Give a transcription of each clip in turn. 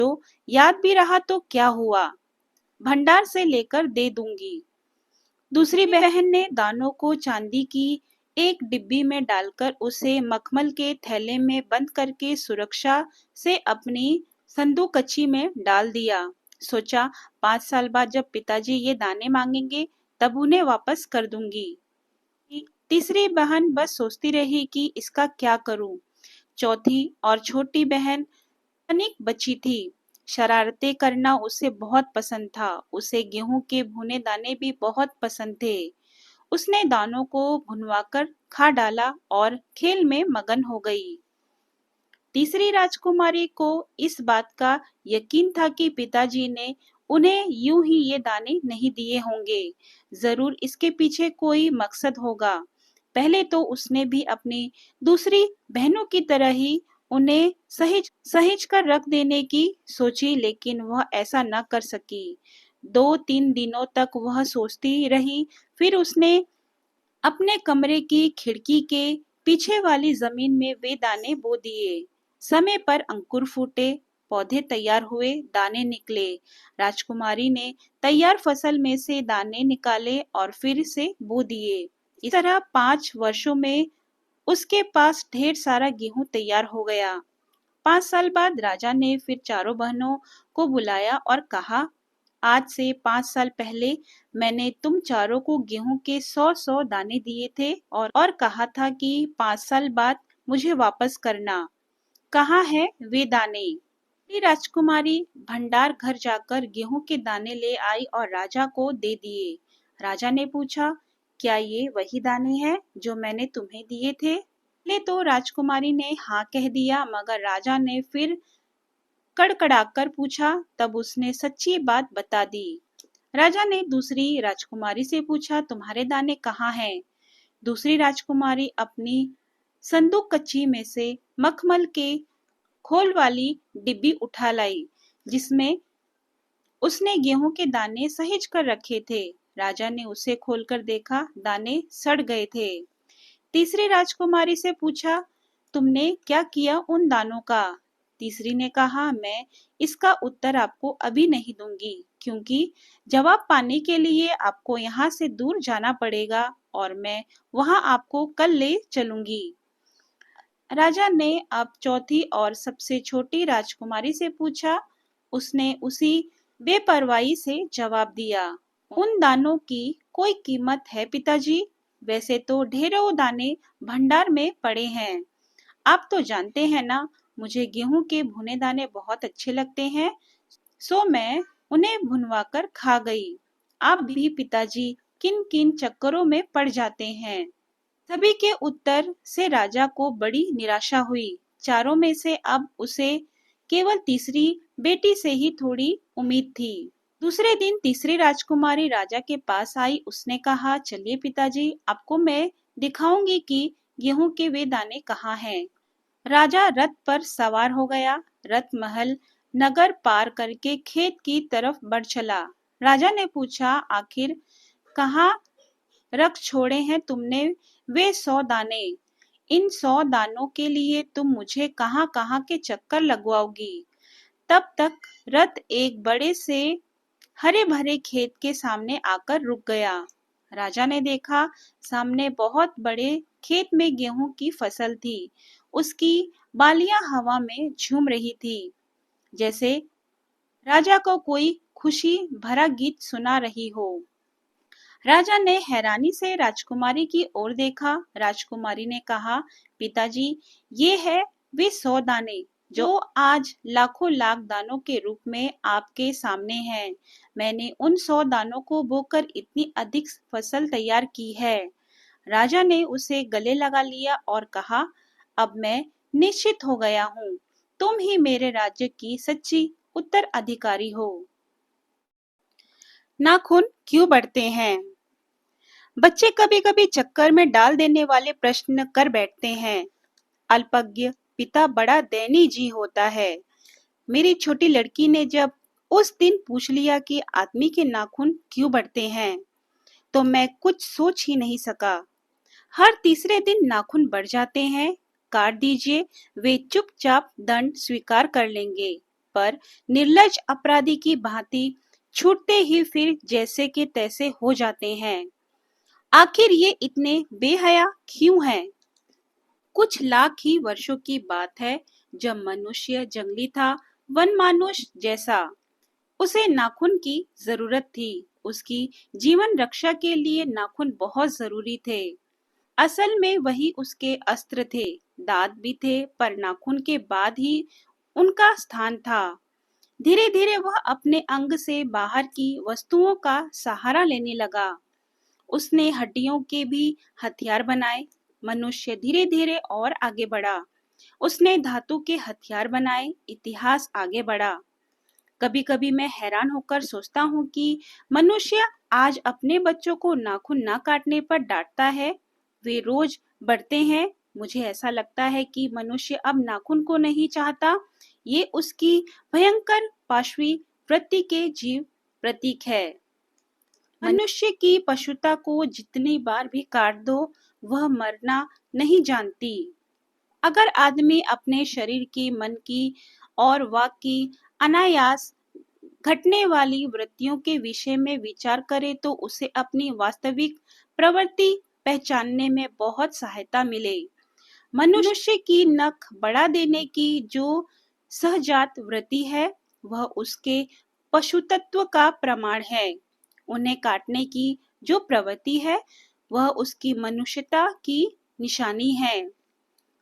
तो याद भी रहा तो क्या हुआ, भंडार से लेकर दे दूंगी। दूसरी बहन ने दानों को चांदी की एक डिब्बी में डालकर उसे मखमल के थैले में बंद करके सुरक्षा से अपनी संदूकच्ची में डाल दिया। सोचा 5 साल बाद जब पिताजी ये दाने मांगेंगे तब उन्हें वापस कर दूंगी। तीसरी बहन बस सोचती रही कि इसका क्या करूं। चौथी और छोटी बहन अनेक बची थी। शरारतें करना उसे बहुत पसंद था। उसे गेहूं के भुने दाने भी बहुत पसंद थे। उसने दानों को भुनवाकर खा डाला और खेल में मगन हो गई। तीसरी राजकुमारी को इस बात का यकीन था कि पिताजी ने उन्हें यूं ही ये दाने नहीं दिए होंगे। जरूर इसके पीछे कोई मकसद होगा। पहले तो उसने भी अपनी दूसरी बहनों की तरह ही उन्हें सहेज सहेज कर रख देने की सोची, लेकिन वह ऐसा न कर सकी। 2-3 दिनों तक वह सोचती रही। फिर उसने अपने कमरे की खिड़की के पीछे वाली जमीन में वे दाने बो दिए। समय पर अंकुर फूटे, पौधे तैयार हुए, दाने निकले। राजकुमारी ने तैयार फसल में से दाने निकाले और फिर से बो दिए। इस तरह 5 वर्षों में उसके पास ढेर सारा गेहूं तैयार हो गया। 5 साल बाद राजा ने फिर चारों बहनों को बुलाया और कहा, आज से 5 साल पहले मैंने तुम चारों को गेहूं के 100-100 दाने दिए थे और कहा था कि 5 साल बाद मुझे वापस करना। कहाँ है वे दाने? फिर राजकुमारी भंडार घर जाकर गेहूं के दाने ले आई और राजा को दे दिए। राजा ने पूछा, क्या ये वही दाने हैं जो मैंने तुम्हें दिए थे? पहले तो राजकुमारी ने हाँ कह दिया, मगर राजा ने फिर कड़कड़ाकर पूछा। तब उसने सच्ची बात बता दी। राजा ने दूसरी राजकुमारी से पूछा, तुम्हारे दाने कहाँ हैं? दूसरी राजकुमारी अपनी संदूकच्ची में से मखमल के खोल वाली डिब्बी उठा लाई, जिसमें उसने गेहूं के दाने सहेज कर रखे थे। राजा ने उसे खोलकर देखा, दाने सड़ गए थे। तीसरी राजकुमारी से पूछा, तुमने क्या किया उन दानों का? तीसरी ने कहा, मैं इसका उत्तर आपको अभी नहीं दूंगी, क्योंकि जवाब पाने के लिए आपको यहाँ से दूर जाना पड़ेगा और मैं वहाँ आपको कल ले चलूंगी। राजा ने अब चौथी और सबसे छोटी राजकुमारी से पूछा। उसने उसी बेपरवाही से जवाब दिया, उन दानों की कोई कीमत है पिताजी? वैसे तो ढेरों दाने भंडार में पड़े हैं। आप तो जानते हैं ना, मुझे गेहूं के भुने दाने बहुत अच्छे लगते हैं, सो मैं उन्हें भुनवाकर खा गई। आप भी पिताजी किन किन चक्करों में पड़ जाते हैं? सभी के उत्तर से राजा को बड़ी निराशा हुई। चारों में से अब उसे केवल तीसरी बेटी से ही थोड़ी उम्मीद थी। दूसरे दिन तीसरी राजकुमारी राजा के पास आई। उसने कहा, चलिए पिताजी, आपको मैं दिखाऊंगी कि गेहूं के वे दाने कहाँ हैं। राजा रथ पर सवार हो गया। रथ महल नगर पार करके खेत की तरफ बढ़ चला। राजा ने पूछा, आखिर कहाँ रख छोड़े हैं तुमने वे 100 दाने? इन 100 दानों के लिए तुम मुझे कहाँ कहाँ के चक्कर लगवाओगी? तब तक रथ एक बड़े से हरे भरे खेत के सामने आकर रुक गया। राजा ने देखा, सामने बहुत बड़े खेत में गेहूं की फसल थी। उसकी बालियां हवा में झूम रही थी, जैसे राजा को कोई खुशी भरा गीत सुना रही हो। राजा ने हैरानी से राजकुमारी की ओर देखा। राजकुमारी ने कहा, पिताजी, ये है वे 100 दाने जो आज लाखों लाख दानों के रूप में आपके सामने हैं। मैंने उन 100 दानों को बोकर इतनी अधिक फसल तैयार की है। राजा ने उसे गले लगा लिया और कहा, अब मैं निश्चित हो गया हूँ, तुम ही मेरे राज्य की सच्ची उत्तराधिकारी हो। नाखून क्यों बढ़ते हैं? बच्चे कभी कभी चक्कर में डाल देने वाले प्रश्न कर बैठते हैं। अल्पज्ञ पिता बड़ा दयनीय जी होता है। मेरी छोटी लड़की ने जब उस दिन पूछ लिया कि आदमी के नाखून क्यों बढ़ते हैं, तो मैं कुछ सोच ही नहीं सका। हर तीसरे दिन नाखून बढ़ जाते हैं। काट दीजिए, वे चुपचाप दंड स्वीकार कर लेंगे। पर निर्लज अपराधी की भांति छूटते ही फिर जैसे के तैसे हो जाते हैं। आखिर ये इतने बेहया क्यों हैं? कुछ लाख ही वर्षों की बात है जब मनुष्य जंगली था, वन मानुष जैसा। उसे नाखून की जरूरत थी। उसकी जीवन रक्षा के लिए नाखून बहुत जरूरी थे। असल में वही उसके अस्त्र थे। दांत भी थे, पर नाखून के बाद ही उनका स्थान था। धीरे धीरे वह अपने अंग से बाहर की वस्तुओं का सहारा लेने लगा। उसने हड्डियों के भी हथियार बनाए। मनुष्य धीरे धीरे और आगे बढ़ा। उसने धातु के हथियार बनाए। इतिहास आगे बढ़ा। कभी कभी मैं हैरान होकर सोचता हूँ कि मनुष्य आज अपने बच्चों को नाखून ना काटने पर डांटता है। वे रोज बढ़ते हैं। मुझे ऐसा लगता है कि मनुष्य अब नाखून को नहीं चाहता। ये उसकी भयंकर पाशवी वृत्ति के जीव प्रतीक है। मनुष्य की पशुता को जितनी बार भी काट दो, वह मरना नहीं जानती। अगर आदमी अपने शरीर की, मन की और वाक की अनायास घटने वाली वृत्तियों के विषय में विचार करे तो उसे अपनी वास्तविक प्रवृत्ति पहचानने में बहुत सहायता मिले। मनुष्य की नख बढ़ा देने की जो सहजात वृत्ति है, वह उसके पशुतत्व का प्रमाण है। उन्हें काटने की जो प्रवृत्ति है, वह उसकी मनुष्यता की निशानी है।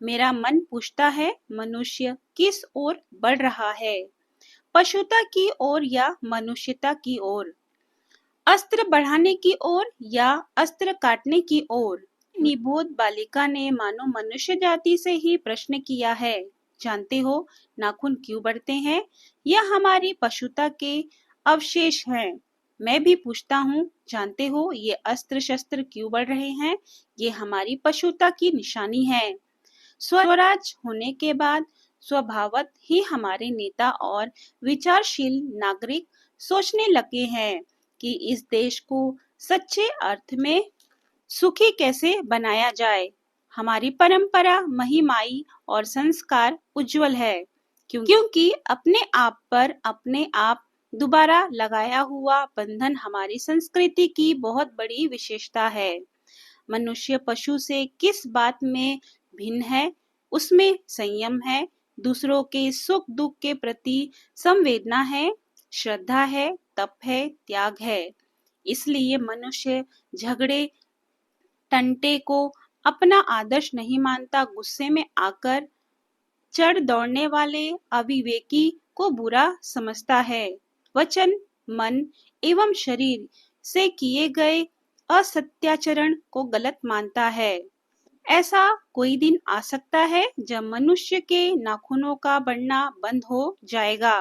मेरा मन पूछता है, मनुष्य किस ओर बढ़ रहा है? पशुता की ओर या मनुष्यता की ओर? अस्त्र बढ़ाने की ओर या अस्त्र काटने की ओर? निबोध बालिका ने मानो मनुष्य जाति से ही प्रश्न किया है। जानते हो नाखून क्यों बढ़ते हैं? यह हमारी पशुता के अवशेष हैं। मैं भी पूछता हूँ, जानते हो ये अस्त्र शस्त्र क्यों बढ़ रहे हैं? ये हमारी पशुता की निशानी है। स्वराज होने के बाद स्वभावत ही हमारे नेता और विचारशील नागरिक सोचने लगे हैं कि इस देश को सच्चे अर्थ में सुखी कैसे बनाया जाए। हमारी परंपरा महिमाई और संस्कार उज्जवल है, क्योंकि अपने आप पर अपने आप दोबारा लगाया हुआ बंधन हमारी संस्कृति की बहुत बड़ी विशेषता है। मनुष्य पशु से किस बात में भिन्न है? उसमें संयम है, दूसरों के सुख दुख के प्रति संवेदना है, श्रद्धा है, तप है, त्याग है। इसलिए मनुष्य झगड़े टंटे को अपना आदर्श नहीं मानता। गुस्से में आकर चढ़ दौड़ने वाले अविवेकी को बुरा समझता है। वचन, मन एवं शरीर से किए गए असत्याचरण को गलत मानता है। ऐसा कोई दिन आ सकता है जब मनुष्य के नाखूनों का बढ़ना बंद हो जाएगा।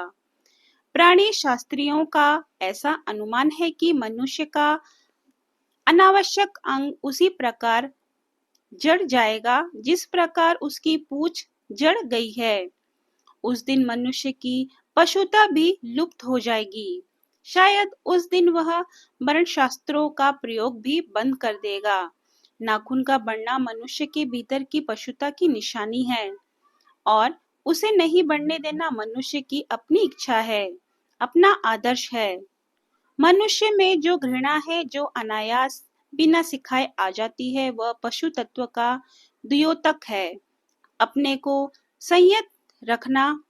प्राणी शास्त्रियों का ऐसा अनुमान है कि मनुष्य का अनावश्यक अंग उसी प्रकार जड़ जाएगा जिस प्रकार उसकी पूंछ जड़ गई है। उस दिन मनुष्य की पशुता भी लुप्त हो जाएगी। शायद उस दिन वह वर्ण शास्त्रों का प्रयोग भी बंद कर देगा। नाखून का बढ़ना मनुष्य के भीतर की पशुता की निशानी है और उसे नहीं बढ़ने देना मनुष्य की अपनी इच्छा है, अपना आदर्श है। मनुष्य में जो घृणा है, जो अनायास बिना सिखाए आ जाती है, वह पशु तत्व का द्योतक है। अपने को संयत रखना,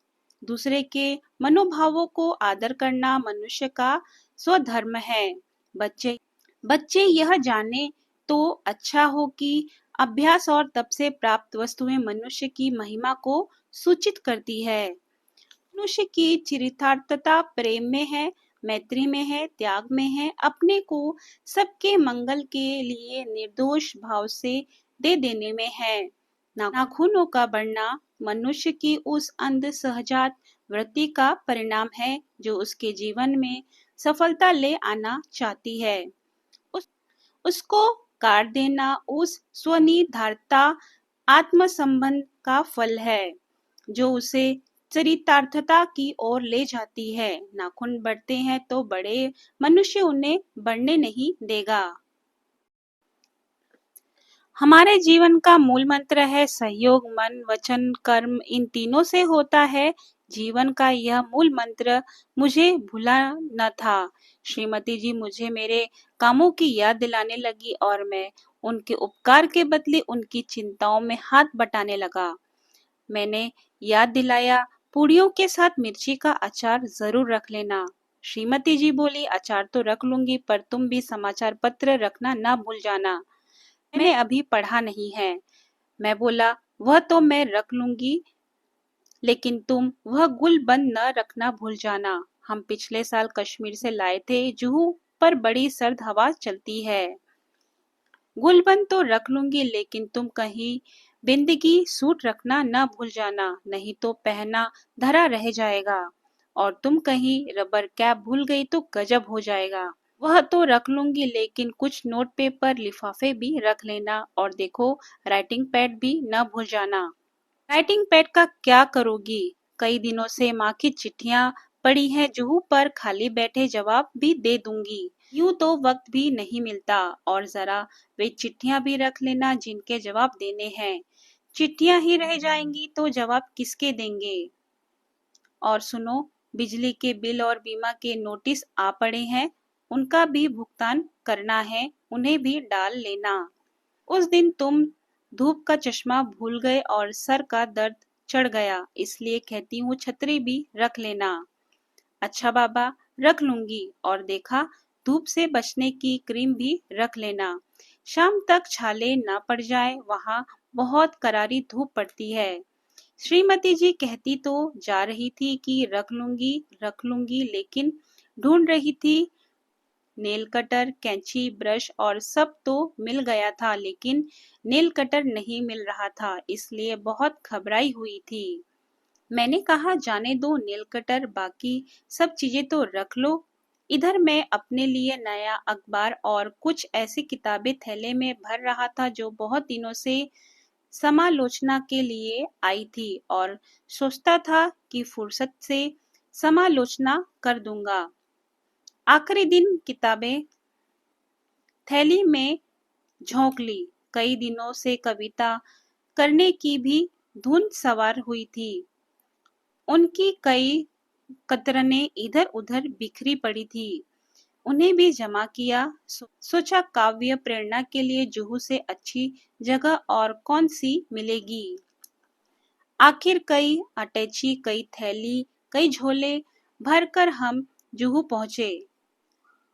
दूसरे के मनोभावों को आदर करना मनुष्य का स्वधर्म है। बच्चे बच्चे यह जाने तो अच्छा हो कि अभ्यास और तप से प्राप्त वस्तुएं मनुष्य की महिमा को सूचित करती है। मनुष्य की चरितार्थता प्रेम में है, मैत्री में है, त्याग में है, अपने को सबके मंगल के लिए निर्दोष भाव से दे देने में है। नाखूनों का बढ़ना मनुष्य की उस अंध सहजात वृत्ति का परिणाम है जो उसके जीवन में सफलता ले आना चाहती है। उसको काट देना उस स्वनिर्धारता आत्म संबंध का फल है जो उसे चरितार्थता की ओर ले जाती है। नाखून बढ़ते हैं तो बड़े, मनुष्य उन्हें बढ़ने नहीं देगा। हमारे जीवन का मूल मंत्र है सहयोग। मन, वचन, कर्म इन तीनों से होता है। जीवन का यह मूल मंत्र मुझे भूला न था। श्रीमती जी मुझे मेरे कामों की याद दिलाने लगी और मैं उनके उपकार के बदले उनकी चिंताओं में हाथ बटाने लगा। मैंने याद दिलाया, पूड़ियों के साथ मिर्ची का अचार जरूर रख लेना। श्रीमती जी बोली, अचार तो रख लूंगी, पर तुम भी समाचार पत्र रखना ना भूल जाना। मैंने अभी पढ़ा नहीं है। मैं बोला, वह तो मैं रख लूंगी, लेकिन तुम वह गुलबंद न रखना भूल जाना। हम पिछले साल कश्मीर से लाए थे, जुहू पर बड़ी सर्द हवा चलती है। गुलबंद तो रख लूंगी, लेकिन तुम कहीं बिंदगी सूट रखना न भूल जाना, नहीं तो पहना धरा रह जाएगा। और तुम कहीं रबर कैप भूल गई तो गजब हो जाएगा। वह तो रख लूंगी, लेकिन कुछ नोट पेपर लिफाफे भी रख लेना, और देखो राइटिंग पैड भी न भूल जाना। राइटिंग पैड का क्या करोगी? कई दिनों से माँ की चिट्ठियां पड़ी हैं जुहू पर, खाली बैठे जवाब भी दे दूंगी। यूं तो वक्त भी नहीं मिलता, और जरा वे चिट्ठियां भी रख लेना जिनके जवाब देने हैं। चिट्ठियां ही रह जाएंगी तो जवाब किसके देंगे? और सुनो, बिजली के बिल और बीमा के नोटिस आ पड़े हैं, उनका भी भुगतान करना है, उन्हें भी डाल लेना। उस दिन तुम धूप का चश्मा भूल गए और सर का दर्द चढ़ गया, इसलिए कहती हूँ छतरी भी रख लेना। अच्छा बाबा, रख लूंगी। और देखा, धूप से बचने की क्रीम भी रख लेना। शाम तक छाले ना पड़ जाए, वहां बहुत करारी धूप पड़ती है। श्रीमती जी कहती तो जा रही थी कि रख लूंगी, लेकिन ढूंढ रही थी नेल कटर, कैंची, ब्रश और सब तो मिल गया था, लेकिन नेल कटर नहीं मिल रहा था, इसलिए बहुत घबराई हुई थी। मैंने कहा, जाने दो नेल कटर, बाकी सब चीजें तो रख लो। इधर मैं अपने लिए नया अखबार और कुछ ऐसी किताबें थैले में भर रहा था जो बहुत दिनों से समालोचना के लिए आई थी, और सोचता था कि फुर्सत से समालोचना कर दूंगा। आखिरी दिन किताबें थैली में झोंक ली। कई दिनों से कविता करने की भी धुन सवार हुई थी। उनकी कई कतरनें इधर-उधर बिखरी पड़ी थी। उन्हें भी जमा किया। सोचा काव्य प्रेरणा के लिए जुहू से अच्छी जगह और कौन सी मिलेगी। आखिर कई अटैची, कई थैली, कई झोले भरकर हम जुहू पहुंचे।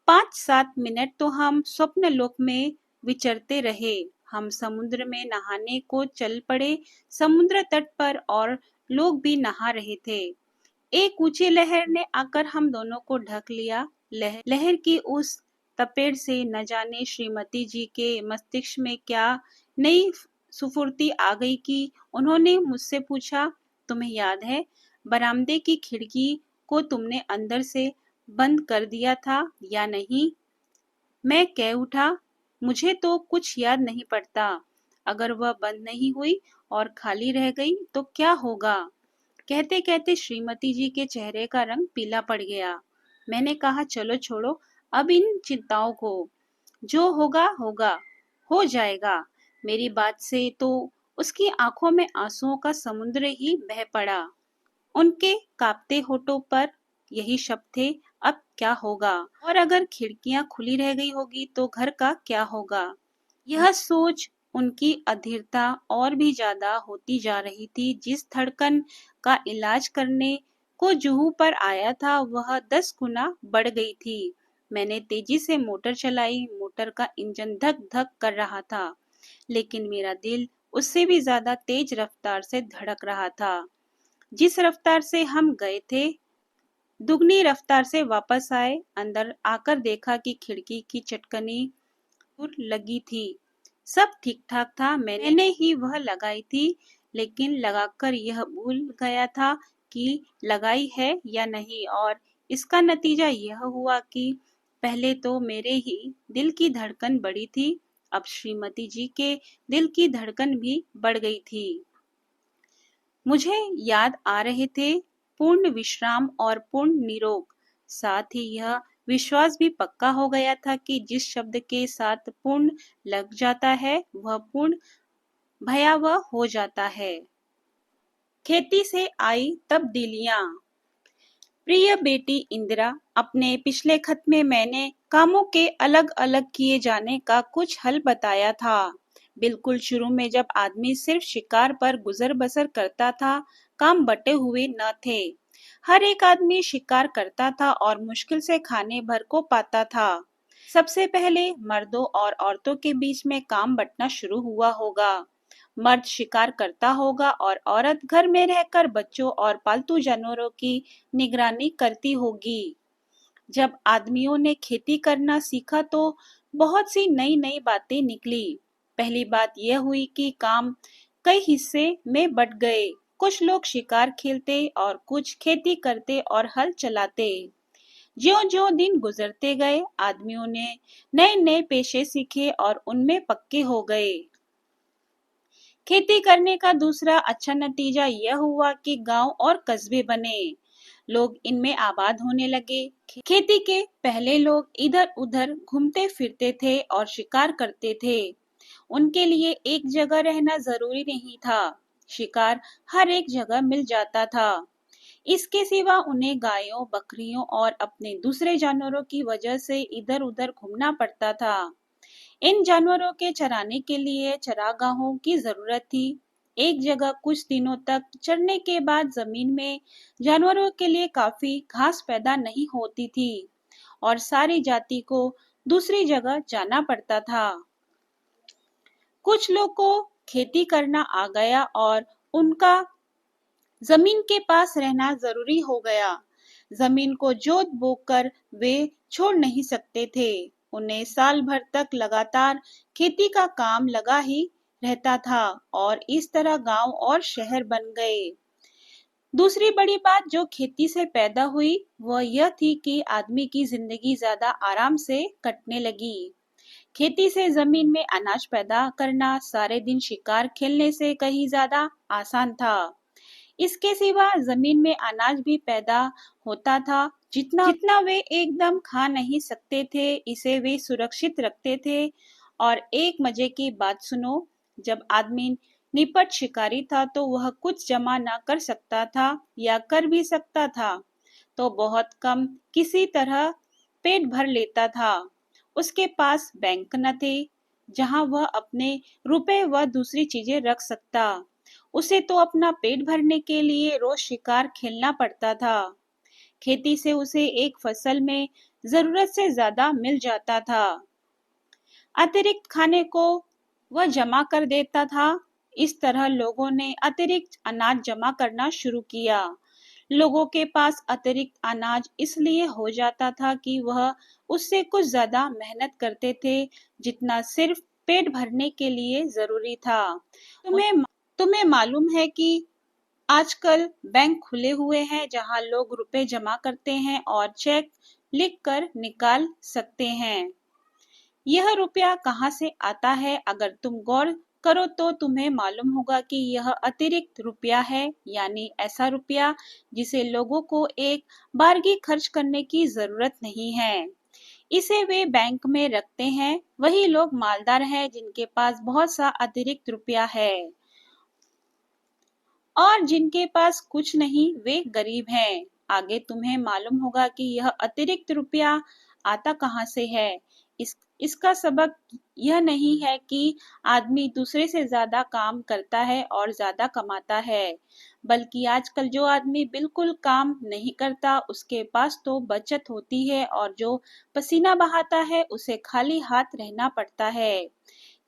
5-7 मिनट तो हम स्वप्न लोक में विचरते रहे। हम समुद्र में नहाने को चल पड़े। समुद्र तट पर और लोग भी नहा रहे थे। एक ऊंची लहर ने आकर हम दोनों को ढक लिया। लहर की उस तपेड़ से न जाने श्रीमती जी के मस्तिष्क में क्या नई सुफुर्ती आ गई कि उन्होंने मुझसे पूछा, तुम्हें याद है बरामदे की खिड़की को तुमने अंदर से बंद कर दिया था या नहीं? मैं कह उठा, मुझे तो कुछ याद नहीं पड़ता। अगर वह बंद नहीं हुई और खाली रह गई तो क्या होगा? कहते कहते श्रीमती जी के चेहरे का रंग पीला पड़ गया। मैंने कहा, चलो छोड़ो अब इन चिंताओं को, जो होगा होगा, हो जाएगा। मेरी बात से तो उसकी आंखों में आंसुओं का समुद्र ही बह पड़ा। उनके कांपते होठों पर यही शब्द थे, अब क्या होगा? और अगर खिड़कियां खुली रह गई होगी तो घर का क्या होगा? यह सोच उनकी अधीरता और भी ज्यादा होती जा रही थी। जिस धड़कन का इलाज करने को जुहू पर आया था, वह 10 गुना बढ़ गई थी। मैंने तेजी से मोटर चलाई। मोटर का इंजन धक धक कर रहा था, लेकिन मेरा दिल उससे भी ज्यादा तेज रफ्तार से धड़क रहा था। जिस रफ्तार से हम गए थे, दुगनी रफ्तार से वापस आए। अंदर आकर देखा कि खिड़की की चटकनी लगी थी। सब ठीक ठाक था, मैंने ही वह लगाई थी, लेकिन लगाकर यह भूल गया था कि लगाई है या नहीं, और इसका नतीजा यह हुआ कि पहले तो मेरे ही दिल की धड़कन बढ़ी थी, अब श्रीमती जी के दिल की धड़कन भी बढ़ गई थी। मुझे याद आ रहे थे पूर्ण विश्राम और पूर्ण निरोग। साथ ही यह विश्वास भी पक्का हो गया था कि जिस शब्द के साथ पूर्ण लग जाता है वह पूर्ण भयावह हो जाता है। खेती से आई तब्दीलियां। प्रिय बेटी इंदिरा, अपने पिछले खत में मैंने कामों के अलग अलग किए जाने का कुछ हल बताया था। बिल्कुल शुरू में जब आदमी सिर्फ शिकार पर गुजर बसर करता था, काम बंटे हुए न थे। हर एक आदमी शिकार करता था और मुश्किल से खाने भर को पाता था। सबसे पहले मर्दों और औरतों के बीच में काम बंटना शुरू हुआ होगा। मर्द शिकार करता होगा और औरत घर में रहकर बच्चों और पालतू जानवरों की निगरानी करती होगी। जब आदमियों ने खेती करना सीखा तो बहुत सी नई नई बातें निकली। पहली बात यह हुई कि काम कई हिस्से में बंट गए। कुछ लोग शिकार खेलते और कुछ खेती करते और हल चलाते। ज्यों-ज्यों दिन गुजरते गए, आदमियों ने नए-नए पेशे सीखे और उनमें पक्के हो गए। खेती करने का दूसरा अच्छा नतीजा यह हुआ कि गांव और कस्बे बने। लोग इनमें आबाद होने लगे। खेती के पहले लोग इधर-उधर घूमते फिरते थे और शिकार करते थे। उनके लिए एक जगह रहना जरूरी नहीं था। शिकार हर एक जगह मिल जाता था। इसके सिवा उन्हें गायों, बकरियों और अपने दूसरे जानवरों की वजह से इधर-उधर घूमना पड़ता था। इन जानवरों के चराने के लिए चरागाहों की जरूरत थी। एक जगह कुछ दिनों तक चरने के बाद जमीन में जानवरों के लिए काफी घास पैदा नहीं होती थी और सारी जाति को दूसरी जगह जाना पड़ता था। कुछ लोग को खेती करना आ गया और उनका जमीन के पास रहना जरूरी हो गया। जमीन को जोत बोकर वे छोड़ नहीं सकते थे। उन्हें साल भर तक लगातार खेती का काम लगा ही रहता था और इस तरह गांव और शहर बन गए। दूसरी बड़ी बात जो खेती से पैदा हुई वह यह थी कि आदमी की जिंदगी ज्यादा आराम से कटने लगी। खेती से जमीन में अनाज पैदा करना सारे दिन शिकार खेलने से कहीं ज्यादा आसान था। इसके सिवा जमीन में अनाज भी पैदा होता था। जितना जितना वे एकदम खा नहीं सकते थे, इसे वे सुरक्षित रखते थे। और एक मजे की बात सुनो, जब आदमी निपट शिकारी था तो वह कुछ जमा ना कर सकता था या कर भी सकता था तो बहुत कम, किसी तरह पेट भर लेता था। उसके पास बैंक न थे जहां वह अपने रुपए व दूसरी चीजें रख सकता। उसे तो अपना पेट भरने के लिए रोज शिकार खेलना पड़ता था। खेती से उसे एक फसल में जरूरत से ज्यादा मिल जाता था। अतिरिक्त खाने को वह जमा कर देता था। इस तरह लोगों ने अतिरिक्त अनाज जमा करना शुरू किया। लोगों के पास अतिरिक्त अनाज इसलिए हो जाता था कि वह उससे कुछ ज्यादा मेहनत करते थे जितना सिर्फ पेट भरने के लिए जरूरी था। तुम्हें तुम्हें मालूम है कि आजकल बैंक खुले हुए हैं जहां लोग रुपए जमा करते हैं और चेक लिखकर निकाल सकते हैं। यह रुपया कहाँ से आता है, अगर तुम गौर करो तो तुम्हें मालूम होगा कि यह अतिरिक्त रुपया है, यानी ऐसा रुपया जिसे लोगों को एक बारगी खर्च करने की जरूरत नहीं है। इसे वे बैंक में रखते हैं। वही लोग मालदार हैं जिनके पास बहुत सा अतिरिक्त रुपया है और जिनके पास कुछ नहीं वे गरीब हैं। आगे तुम्हें मालूम होगा कि यह अतिरिक्त रुपया आता कहाँ से है। इसका सबक यह नहीं है कि आदमी दूसरे से ज्यादा काम करता है और ज्यादा कमाता है, बल्कि आजकल जो आदमी बिल्कुल काम नहीं करता उसके पास तो बचत होती है और जो पसीना बहाता है उसे खाली हाथ रहना पड़ता है।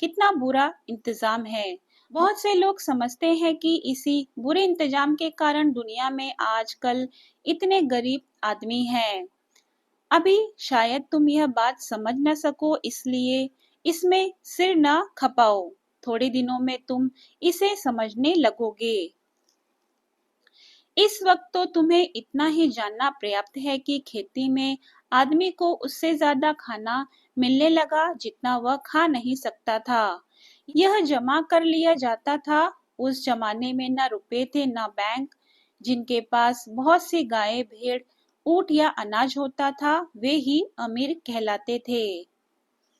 कितना बुरा इंतजाम है। बहुत से लोग समझते हैं कि इसी बुरे इंतजाम के कारण दुनिया में आजकल इतने गरीब आदमी हैं। अभी शायद तुम यह बात समझ न सको, इसलिए इसमें सिर न खपाओ। थोड़े दिनों में तुम इसे समझने लगोगे। इस वक्त तो तुम्हें इतना ही जानना पर्याप्त है कि खेती में आदमी को उससे ज्यादा खाना मिलने लगा जितना वह खा नहीं सकता था। यह जमा कर लिया जाता था। उस जमाने में न रुपए थे न बैंक। जिनके पास बहुत सी गायें, भेड़, ऊंट या अनाज होता था वे ही अमीर कहलाते थे।